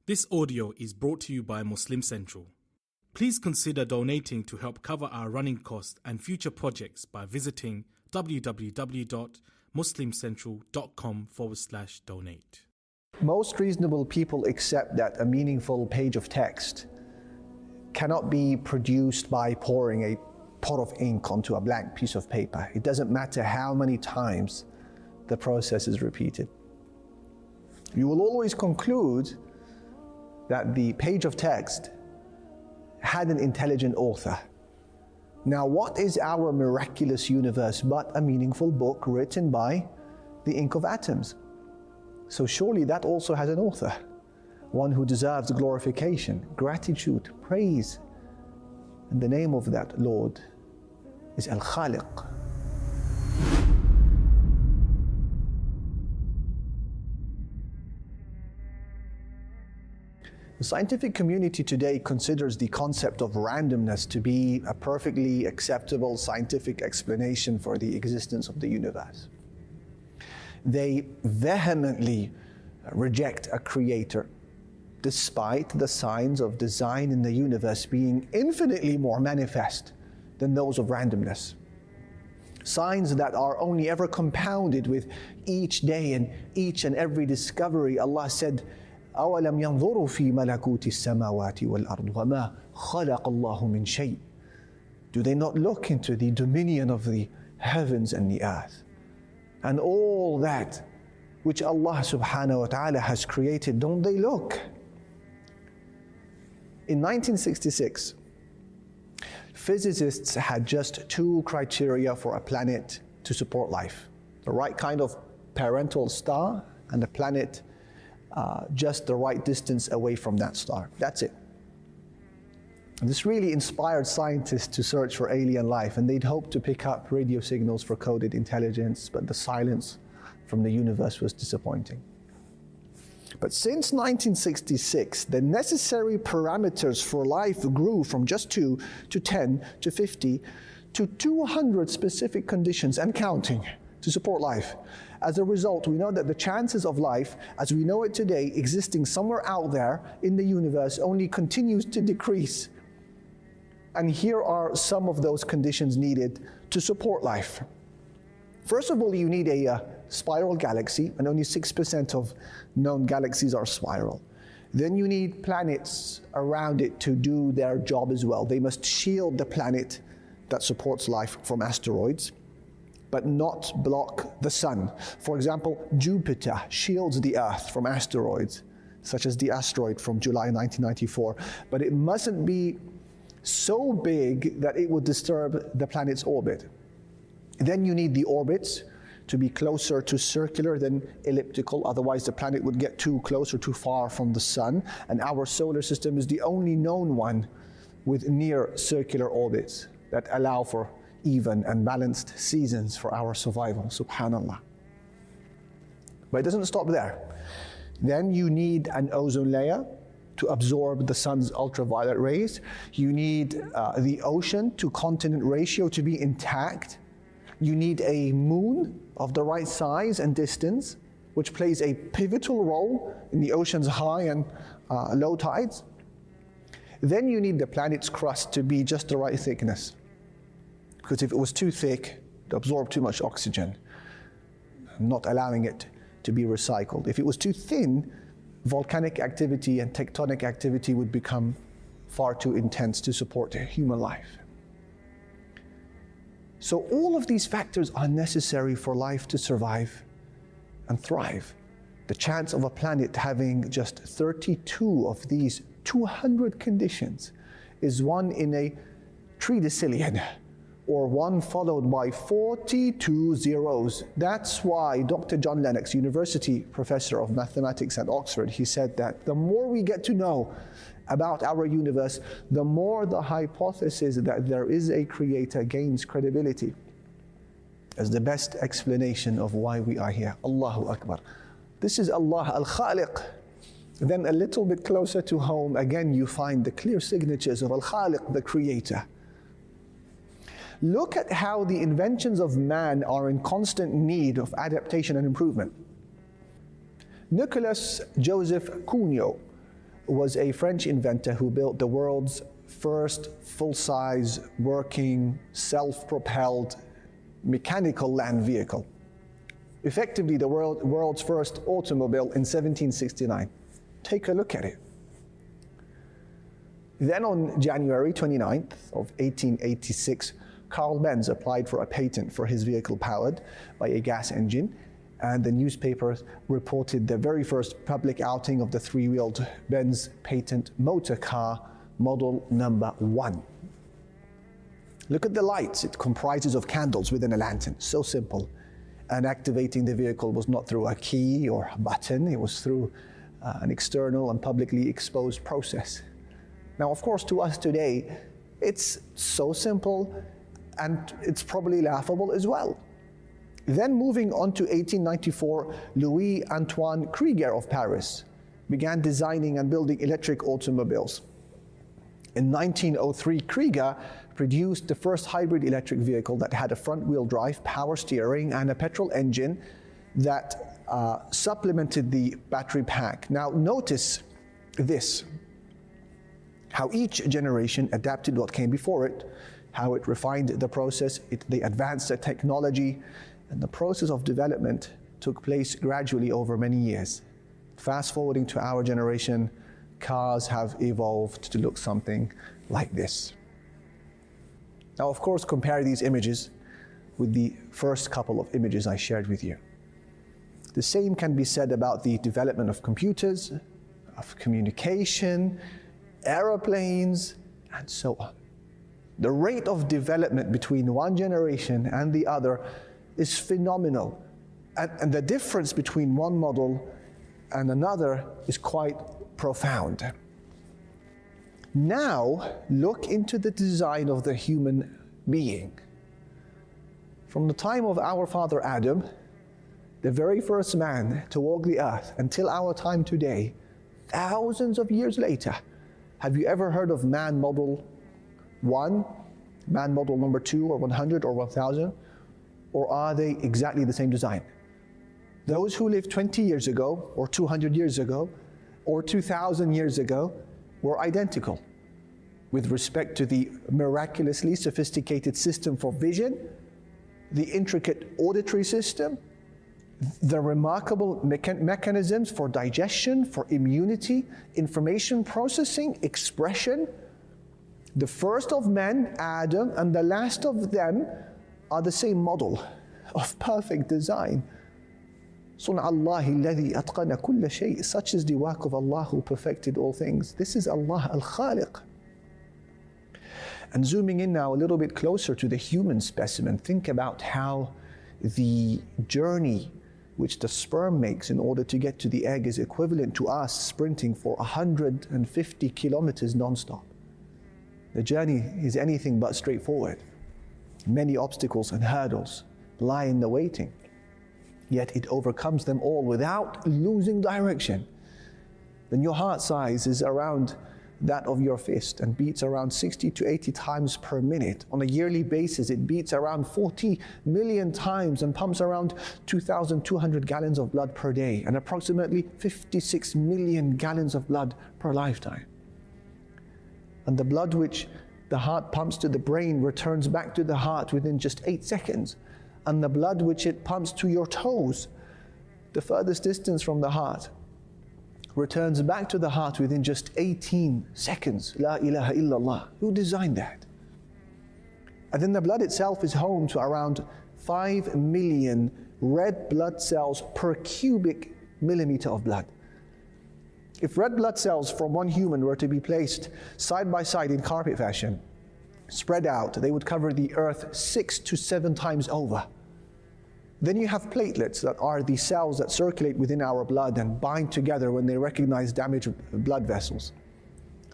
This audio is brought to you by Muslim Central. Please consider donating to help cover our running costs and future projects by visiting www.muslimcentral.com/donate. Most reasonable people accept that a meaningful page of text cannot be produced by pouring a pot of ink onto a blank piece of paper. It doesn't matter how many times the process is repeated. You will always conclude that the page of text had an intelligent author. Now, what is our miraculous universe but a meaningful book written by the ink of atoms? So surely that also has an author, one who deserves glorification, gratitude, praise. And the name of that Lord is Al-Khaliq. The scientific community today considers the concept of randomness to be a perfectly acceptable scientific explanation for the existence of the universe. They vehemently reject a creator, despite the signs of design in the universe being infinitely more manifest than those of randomness. Signs that are only ever compounded with each day and each and every discovery. Allah said, أَوَلَمْ يَنْظُرُوا فِي مَلَكُوتِ السَّمَاوَاتِ وَالْأَرْضِ وَمَا خَلَقَ اللَّهُ مِنْ شَيْءٍ. Do they not look into the dominion of the heavens and the earth and all that which Allah subhanahu wa ta'ala has created? Don't they look? In 1966, physicists had just two criteria for a planet to support life: the right kind of parental star and a planet just the right distance away from that star. That's it. And this really inspired scientists to search for alien life, and they'd hoped to pick up radio signals for coded intelligence, but the silence from the universe was disappointing. But since 1966, the necessary parameters for life grew from just 2 to 10 to 50 to 200 specific conditions and counting to support life. As a result, we know that the chances of life, as we know it today, existing somewhere out there in the universe only continues to decrease. And here are some of those conditions needed to support life. First of all, you need a spiral galaxy, and only 6% of known galaxies are spiral. Then you need planets around it to do their job as well. They must shield the planet that supports life from asteroids, but not block the sun. For example, Jupiter shields the Earth from asteroids, such as the asteroid from July 1994, but it mustn't be so big that it would disturb the planet's orbit. Then you need the orbits to be closer to circular than elliptical, otherwise the planet would get too close or too far from the sun, and our solar system is the only known one with near circular orbits that allow for even and balanced seasons for our survival, subhanallah. But it doesn't stop there. Then you need an ozone layer to absorb the sun's ultraviolet rays. You need the ocean to continent ratio to be intact. You need a moon of the right size and distance, which plays a pivotal role in the ocean's high and low tides. Then you need the planet's crust to be just the right thickness, because if it was too thick, it absorbed too much oxygen, not allowing it to be recycled. If it was too thin, volcanic activity and tectonic activity would become far too intense to support human life. So all of these factors are necessary for life to survive and thrive. The chance of a planet having just 32 of these 200 conditions is 1 in a tridecillion, or 1 followed by 42 zeros. That's why Dr. John Lennox, University Professor of Mathematics at Oxford, he said that the more we get to know about our universe, the more the hypothesis that there is a creator gains credibility as the best explanation of why we are here. Allahu Akbar. This is Allah Al-Khaliq. Then a little bit closer to home, again you find the clear signatures of Al-Khaliq, the creator. Look at how the inventions of man are in constant need of adaptation and improvement. Nicholas Joseph Cugnot was a French inventor who built the world's first full-size, working, self-propelled, mechanical land vehicle. Effectively, the world's first automobile in 1769. Take a look at it. Then on January 29th of 1886, Carl Benz applied for a patent for his vehicle powered by a gas engine, and the newspapers reported the very first public outing of the three-wheeled Benz patent motor car, model number 1. Look at the lights. It comprises of candles within a lantern. So simple. And activating the vehicle was not through a key or a button. It was through an external and publicly exposed process. Now, of course, to us today, it's so simple and it's probably laughable as well. Then moving on to 1894, Louis-Antoine Krieger of Paris began designing and building electric automobiles. In 1903, Krieger produced the first hybrid electric vehicle that had a front-wheel drive, power steering, and a petrol engine that supplemented the battery pack. Now notice this, how each generation adapted what came before it, how it refined the process, they advanced the technology, and the process of development took place gradually over many years. Fast forwarding to our generation, cars have evolved to look something like this. Now, of course, compare these images with the first couple of images I shared with you. The same can be said about the development of computers, of communication, aeroplanes, and so on. The rate of development between one generation and the other is phenomenal. And the difference between one model and another is quite profound. Now, look into the design of the human being. From the time of our father Adam, the very first man to walk the earth, until our time today, thousands of years later, have you ever heard of man model 1, man model number 2, or 100, or 1000? Or are they exactly the same design? Those who lived 20 years ago, or 200 years ago, or 2,000 years ago, were identical with respect to the miraculously sophisticated system for vision, the intricate auditory system, the remarkable mechanisms for digestion, for immunity, information processing, expression. The first of men, Adam, and the last of them are the same model of perfect design. صُنْعَ اللَّهِ الَّذِي أَتْقَنَ كُلَّ شَيْءٍ. Such is the work of Allah who perfected all things. This is Allah al-Khaliq. And zooming in now a little bit closer to the human specimen, think about how the journey which the sperm makes in order to get to the egg is equivalent to us sprinting for 150 kilometers non-stop. The journey is anything but straightforward. Many obstacles and hurdles lie in the waiting, yet it overcomes them all without losing direction. Then your heart size is around that of your fist and beats around 60 to 80 times per minute. On a yearly basis, it beats around 40 million times and pumps around 2,200 gallons of blood per day and approximately 56 million gallons of blood per lifetime. And the blood which the heart pumps to the brain returns back to the heart within just 8 seconds. And the blood which it pumps to your toes, the furthest distance from the heart, returns back to the heart within just 18 seconds. La ilaha illallah. Who designed that? And then the blood itself is home to around 5 million red blood cells per cubic millimeter of blood. If red blood cells from one human were to be placed side by side in carpet fashion, spread out, they would cover the earth 6 to 7 times over. Then you have platelets that are the cells that circulate within our blood and bind together when they recognize damaged blood vessels.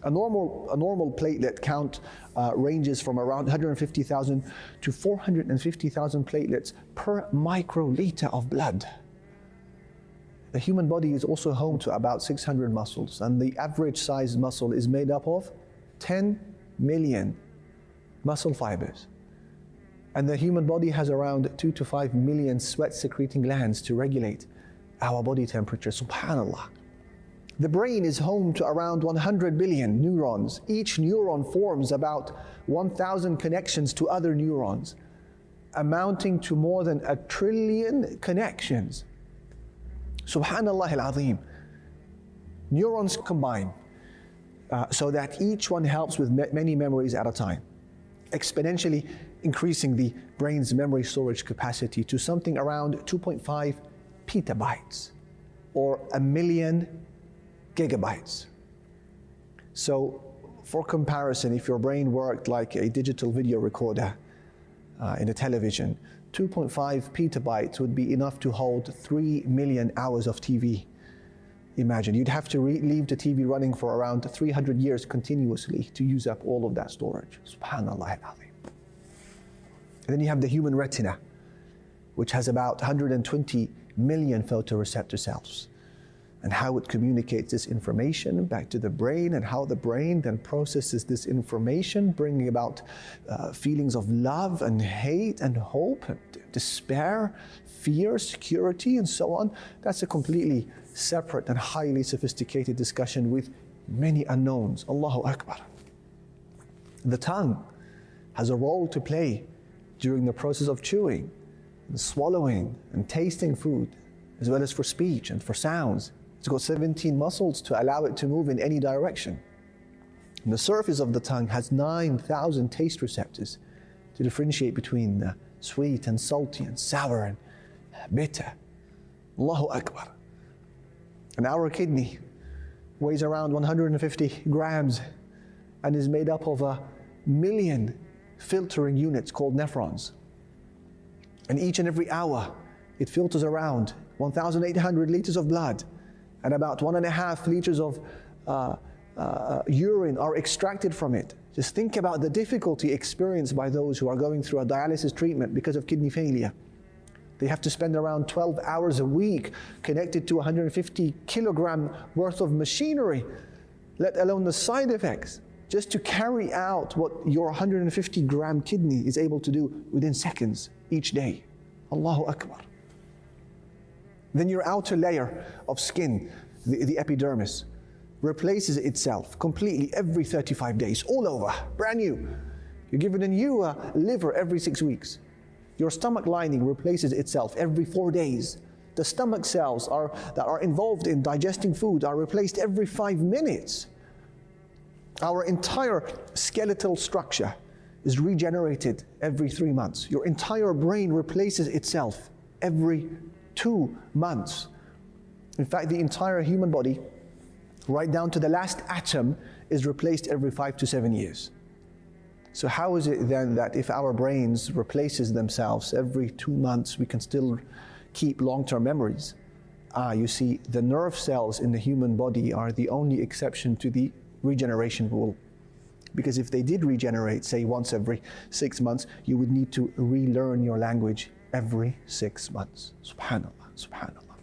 A normal platelet count ranges from around 150,000 to 450,000 platelets per microliter of blood. The human body is also home to about 600 muscles, and the average size muscle is made up of 10 million muscle fibers. And the human body has around 2 to 5 million sweat-secreting glands to regulate our body temperature. Subhanallah. The brain is home to around 100 billion neurons. Each neuron forms about 1,000 connections to other neurons, amounting to more than 1 trillion connections. Subhanallah al-Azim. Neurons combine so that each one helps with many memories at a time, exponentially increasing the brain's memory storage capacity to something around 2.5 petabytes or 1 million gigabytes. So for comparison, if your brain worked like a digital video recorder in a television, 2.5 petabytes would be enough to hold 3 million hours of TV. Imagine, you'd have to leave the TV running for around 300 years continuously to use up all of that storage. Subhanallah al-Azim. And then you have the human retina, which has about 120 million photoreceptor cells, and how it communicates this information back to the brain, and how the brain then processes this information, bringing about feelings of love and hate and hope and despair, fear, security, and so on. That's a completely separate and highly sophisticated discussion with many unknowns. Allahu Akbar. The tongue has a role to play during the process of chewing and swallowing and tasting food, as well as for speech and for sounds. It's got 17 muscles to allow it to move in any direction. And the surface of the tongue has 9,000 taste receptors to differentiate between sweet and salty and sour and bitter. Allahu Akbar. And our kidney weighs around 150 grams and is made up of 1 million filtering units called nephrons. And each and every hour, it filters around 1,800 liters of blood, and about 1.5 liters of urine are extracted from it. Just think about the difficulty experienced by those who are going through a dialysis treatment because of kidney failure. They have to spend around 12 hours a week connected to 150 kilogram worth of machinery, let alone the side effects, just to carry out what your 150 gram kidney is able to do within seconds each day. Allahu Akbar. Then your outer layer of skin, the epidermis, replaces itself completely every 35 days, all over, brand new. You're given a new liver every 6 weeks. Your stomach lining replaces itself every 4 days. The stomach cells that are involved in digesting food are replaced every 5 minutes. Our entire skeletal structure is regenerated every 3 months. Your entire brain replaces itself every 2 months. In fact, the entire human body, right down to the last atom, is replaced every 5 to 7 years. So how is it then that if our brains replaces themselves every 2 months, we can still keep long-term memories? You see, the nerve cells in the human body are the only exception to the regeneration rule. Because if they did regenerate, say once every 6 months, you would need to relearn your language every 6 months. Subhanallah, subhanallah.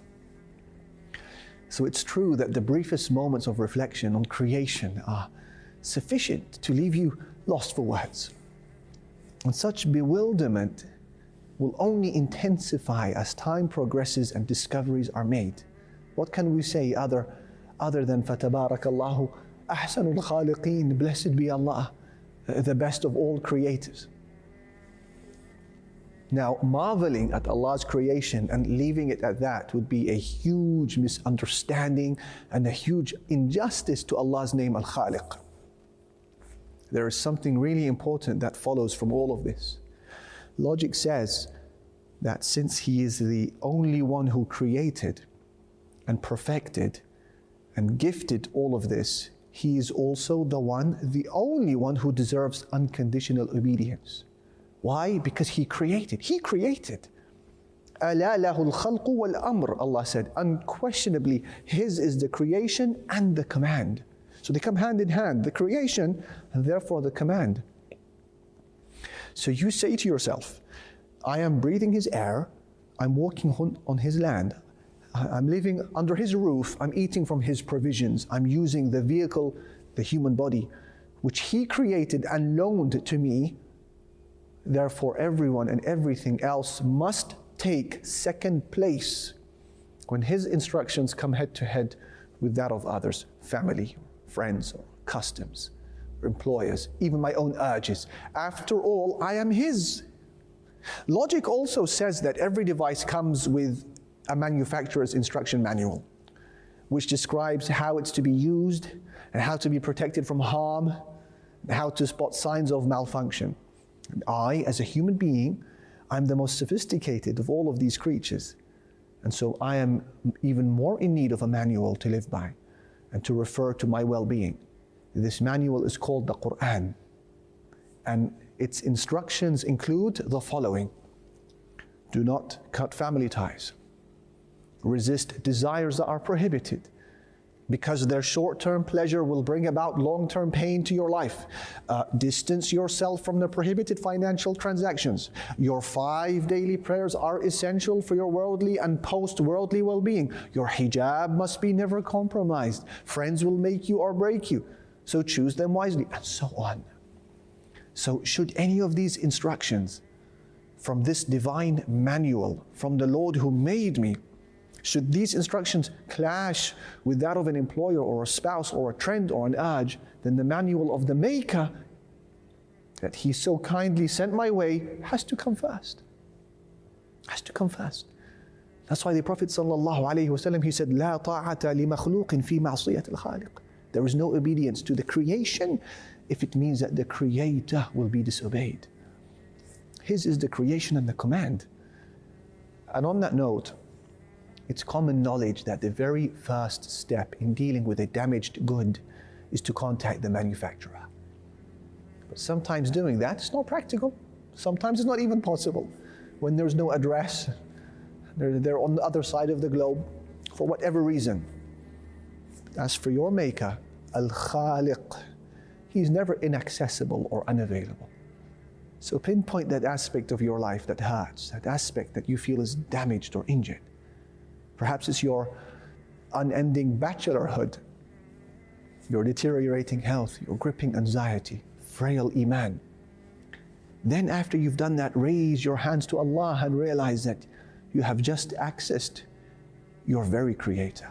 So it's true that the briefest moments of reflection on creation are sufficient to leave you lost for words. And such bewilderment will only intensify as time progresses and discoveries are made. What can we say other than فَتَبَارَكَ Ahsanul Khaliqeen, blessed be Allah, the best of all creators. Now, marveling at Allah's creation and leaving it at that would be a huge misunderstanding and a huge injustice to Allah's name, Al-Khaliq. There is something really important that follows from all of this. Logic says that since He is the only one who created and perfected and gifted all of this, He is also the only one who deserves unconditional obedience. Why? Because He created. He created. أَلَا لَهُ الْخَلْقُ وَالْأَمْرُ, Allah said. Unquestionably, His is the creation and the command. So they come hand in hand, the creation and therefore the command. So you say to yourself, I am breathing His air, I'm walking on His land, I'm living under His roof, I'm eating from His provisions, I'm using the vehicle, the human body, which He created and loaned to me. Therefore, everyone and everything else must take second place when His instructions come head to head with that of others, family, friends, or customs, or employers, even my own urges. After all, I am His. Logic also says that every device comes with a manufacturer's instruction manual, which describes how it's to be used and how to be protected from harm, and how to spot signs of malfunction. And I, as a human being, I'm the most sophisticated of all of these creatures. And so I am even more in need of a manual to live by and to refer to my well-being. This manual is called the Quran. And its instructions include the following. Do not cut family ties. Resist desires that are prohibited, because their short-term pleasure will bring about long-term pain to your life. Distance yourself from the prohibited financial transactions. Your 5 daily prayers are essential for your worldly and post-worldly well-being. Your hijab must be never compromised. Friends will make you or break you, so choose them wisely, and so on. So should any of these instructions from this divine manual, from the Lord who made me, should these instructions clash with that of an employer or a spouse or a trend or an urge, then the manual of the Maker that He so kindly sent my way has to come first. Has to come first. That's why the Prophet ﷺ, he said, لا طاعة لمخلوق في معصية الخالق. There is no obedience to the creation if it means that the Creator will be disobeyed. His is the creation and the command. And on that note, it's common knowledge that the very first step in dealing with a damaged good is to contact the manufacturer. But sometimes doing that is not practical. Sometimes it's not even possible. When there's no address, they're on the other side of the globe, for whatever reason. As for your Maker, Al-Khaliq, He's never inaccessible or unavailable. So pinpoint that aspect of your life that hurts, that aspect that you feel is damaged or injured. Perhaps it's your unending bachelorhood, your deteriorating health, your gripping anxiety, frail iman. Then after you've done that, raise your hands to Allah and realize that you have just accessed your very Creator.